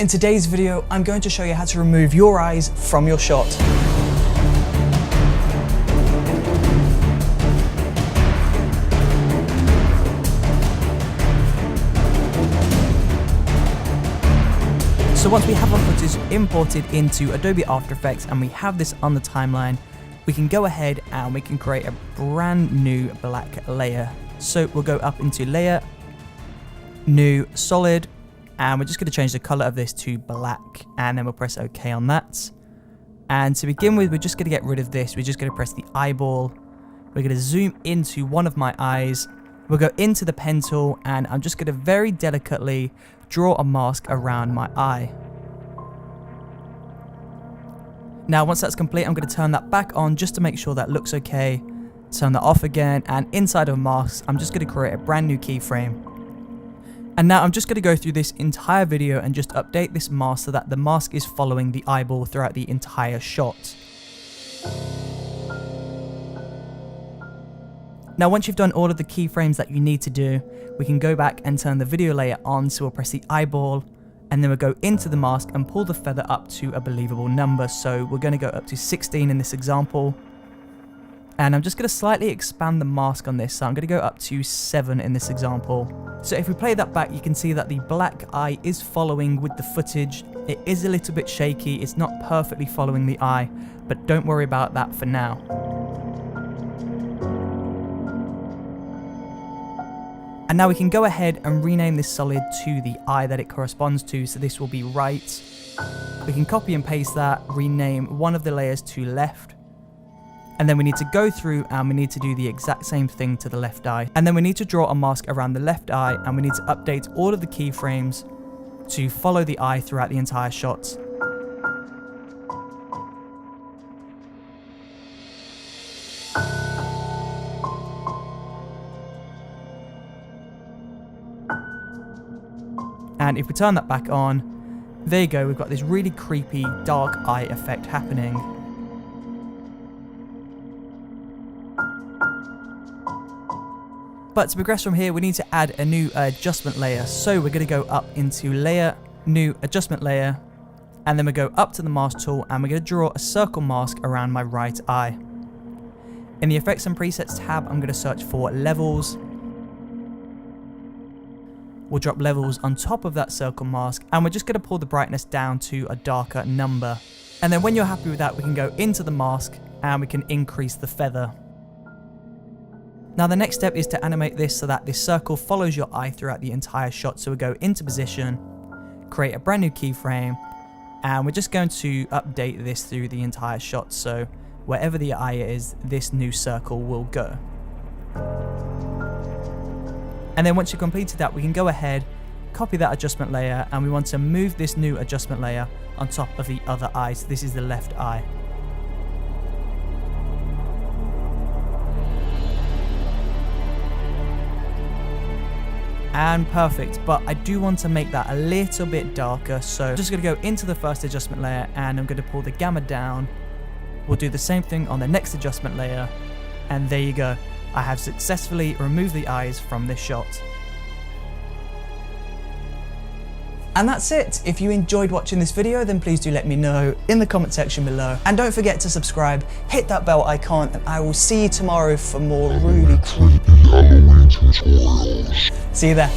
In today's video, I'm going to show you how to remove your eyes from your shot. So once we have our footage imported into Adobe After Effects and we have this on the timeline, we can go ahead and we can create a brand new black layer. So we'll go up into Layer, New, Solid, and we're just going to change the color of this to black, and then we'll press OK on that. And to begin with, we're just going to get rid of this. We're just going to press the eyeball. We're going to zoom into one of my eyes. We'll go into the pen tool, and I'm just going to very delicately draw a mask around my eye. Now, once that's complete, I'm going to turn that back on just to make sure that looks okay. Turn that off again, and inside of masks, I'm just going to create a brand new keyframe. And now I'm just going to go through this entire video and just update this mask so that the mask is following the eyeball throughout the entire shot. Now once you've done all of the keyframes that you need to do, we can go back and turn the video layer on. So we'll press the eyeball, and then we'll go into the mask and pull the feather up to a believable number. So we're going to go up to 16 in this example. And I'm just going to slightly expand the mask on this, so I'm going to go up to 7 in this example. So if we play that back, you can see that the black eye is following with the footage. It is a little bit shaky, it's not perfectly following the eye, but don't worry about that for now. And now we can go ahead and rename this solid to the eye that it corresponds to, so this will be right. We can copy and paste that, rename one of the layers to left. And then we need to go through and we need to do the exact same thing to the left eye. And then we need to draw a mask around the left eye, and we need to update all of the keyframes to follow the eye throughout the entire shot. And if we turn that back on, there you go, we've got this really creepy dark eye effect happening. But to progress from here, we need to add a new adjustment layer. So we're going to go up into Layer, New, Adjustment Layer, and then we go up to the Mask tool, and we're going to draw a circle mask around my right eye. In the Effects and Presets tab, I'm going to search for Levels. We'll drop levels on top of that circle mask, and we're just going to pull the brightness down to a darker number. And then when you're happy with that, we can go into the mask and we can increase the feather. Now the next step is to animate this so that this circle follows your eye throughout the entire shot. So we go into position, create a brand new keyframe, and we're just going to update this through the entire shot. So wherever the eye is, this new circle will go. And then once you've completed that, we can go ahead, copy that adjustment layer, and we want to move this new adjustment layer on top of the other eye. So this is the left eye. And perfect, but I do want to make that a little bit darker, so I'm just going to go into the first adjustment layer and I'm going to pull the gamma down. We'll do the same thing on the next adjustment layer, and there you go. I have successfully removed the eyes from this shot. And that's it. If you enjoyed watching this video, then please do let me know in the comment section below. And don't forget to subscribe, hit that bell icon, and I will see you tomorrow for more really creepy Halloween tutorials. See you there.